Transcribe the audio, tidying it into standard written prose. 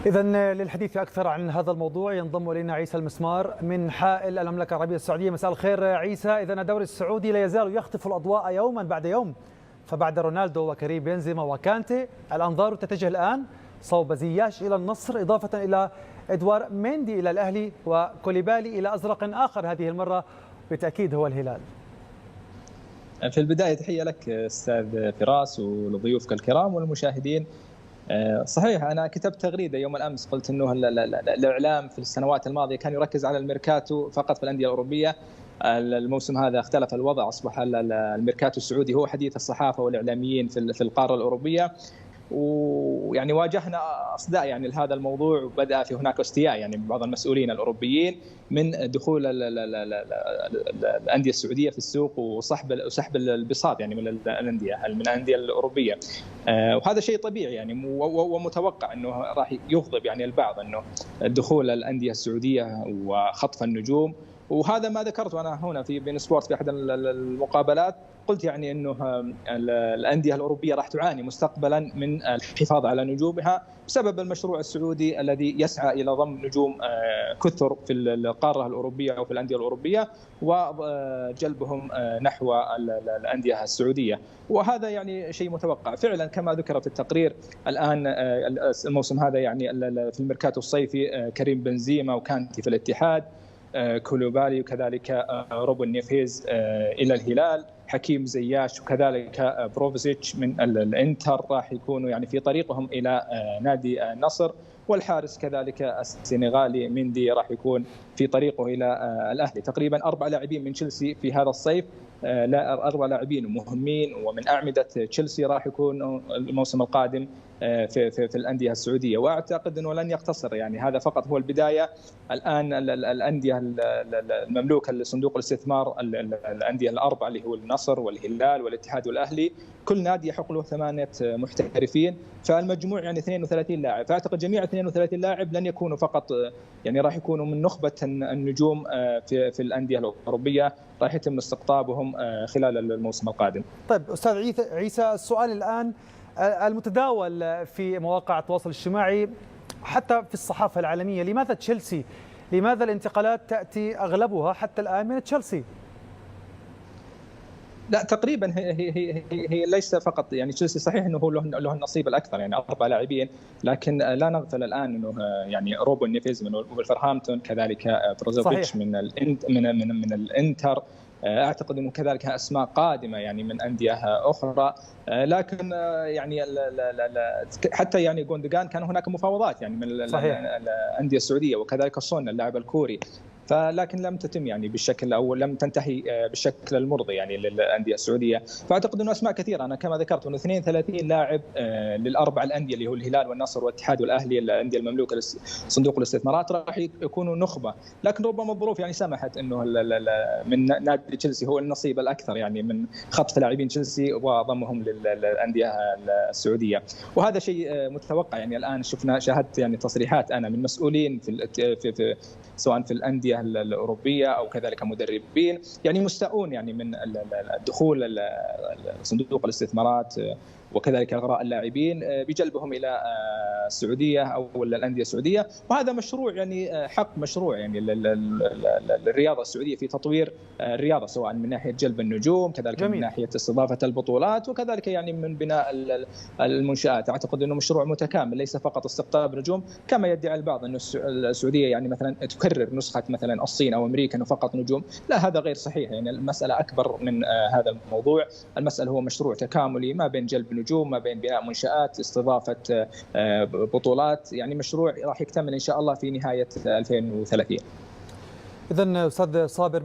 إذا للحديث أكثر عن هذا الموضوع ينضم إلينا عيسى المسمار من حائل المملكة العربية السعودية. مساء الخير عيسى. إذا الدوري السعودي لا يزال يخطف الأضواء يوما بعد يوم، فبعد رونالدو وكريم بنزيما وكانتي الأنظار تتجه الآن صوب زياش إلى النصر، إضافة إلى إدوار ميندي إلى الأهلي وكوليبالي إلى أزرق آخر، هذه المرة بالتأكيد هو الهلال. في البداية تحية لك أستاذ فراس ولضيوفك الكرام والمشاهدين. صحيح، أنا كتبت تغريدة يوم الأمس قلت أنه الإعلام في السنوات الماضية كان يركز على الميركاتو فقط في الأندية الأوروبية. الموسم هذا اختلف الوضع، أصبح الميركاتو السعودي هو حديث الصحافة والإعلاميين في القارة الأوروبية، ويعني واجهنا اصداء يعني لهذا الموضوع، وبدا في هناك استياء يعني من بعض المسؤولين الاوروبيين من دخول الانديه السعوديه في السوق وسحب البساط يعني من الانديه الاوروبيه. وهذا شيء طبيعي يعني ومتوقع انه راح يغضب يعني البعض انه دخول الانديه السعوديه وخطف النجوم. وهذا ما ذكرته انا هنا في بين سبورت في احد المقابلات، قلت يعني انه الانديه الاوروبيه راح تعاني مستقبلا من الحفاظ على نجومها بسبب المشروع السعودي الذي يسعى الى ضم نجوم كثر في القاره الاوروبيه او في الانديه الاوروبيه وجلبهم نحو الانديه السعوديه. وهذا يعني شيء متوقع فعلا كما ذكر في التقرير. الان الموسم هذا يعني في الميركاتو الصيفي كريم بنزيما وكانتي في الاتحاد، كولوبالي وكذلك روبن نيفيز إلى الهلال، حكيم زياش وكذلك بروفيتش من الانتر راح يكونوا يعني في طريقهم إلى نادي النصر، والحارس كذلك السنغالي ميندي راح يكون في طريقه إلى الأهلي. تقريبا 4 لاعبين من تشيلسي في هذا الصيف، 4 لاعبين مهمين ومن أعمدة تشيلسي راح يكون الموسم القادم في الأندية السعودية. وأعتقد أنه لن يقتصر، يعني هذا فقط هو البداية. الآن الأندية المملوكة لصندوق الاستثمار، الأندية الأربعة اللي هو النصر والهلال والاتحاد والأهلي، كل نادي يحق له 8 محترفين، فالمجموع يعني 32 لاعب. فأعتقد جميع 32 لاعب لن يكونوا فقط يعني راح يكونوا من نخبة النجوم في الأندية الأوروبية، راح يتم استقطابهم خلال الموسم القادم. طيب أستاذ عيسى، السؤال الآن المتداول في مواقع التواصل الاجتماعي حتى في الصحافة العالمية، لماذا تشيلسي؟ لماذا الانتقالات تأتي أغلبها حتى الآن من تشيلسي؟ لا تقريبا هي ليس فقط يعني تشيلسي، صحيح انه هو له النصيب الاكثر يعني 4 لاعبين، لكن لا نغفل الان انه يعني روبن نيفيز من ولفرهامبتون، كذلك بروزوفيتش من الانتر. اعتقد انه كذلك اسماء قادمه يعني من انديه اخرى، لكن يعني حتى يعني جوندوجان كان هناك مفاوضات يعني من الانديه السعوديه، وكذلك صون اللاعب الكوري، فلكن لم تتم يعني بالشكل او لم تنتهي بالشكل المرضي يعني للانديه السعوديه. فاعتقد انه اسماء كثيره، انا كما ذكرت انه 32 لاعب للاربع الانديه اللي هو الهلال والنصر والاتحاد والاهلي، الانديه المملوكه لصندوق الاستثمارات، راح يكونوا نخبه، لكن ربما الظروف يعني سمحت انه من نادي تشيلسي هو النصيب الاكثر يعني من خطف لاعبين تشيلسي وضمهم للانديه السعوديه، وهذا شيء متوقع. يعني الان شاهدت يعني تصريحات انا من مسؤولين في سواء في الانديه الاوروبيه او كذلك مدربين يعني مستاءون يعني من الدخول صندوق الاستثمارات وكذلك اغراء اللاعبين بجلبهم الى السعوديه او الانديه السعوديه. وهذا مشروع يعني حق مشروع يعني للرياضه السعوديه في تطوير الرياضه، سواء من ناحيه جلب النجوم، كذلك من ناحيه استضافه البطولات، وكذلك يعني من بناء المنشآت. اعتقد انه مشروع متكامل، ليس فقط استقطاب نجوم كما يدعي البعض انه السعوديه يعني مثلا تكرر نسخه مثلا الصين او امريكا انه فقط نجوم. لا، هذا غير صحيح، يعني المساله اكبر من هذا الموضوع. المساله هو مشروع تكاملي ما بين جلب نجوم، ما بين بناء منشآت، استضافه بطولات، يعني مشروع راح يكتمل ان شاء الله في نهايه 2030. إذن أستاذ صابر،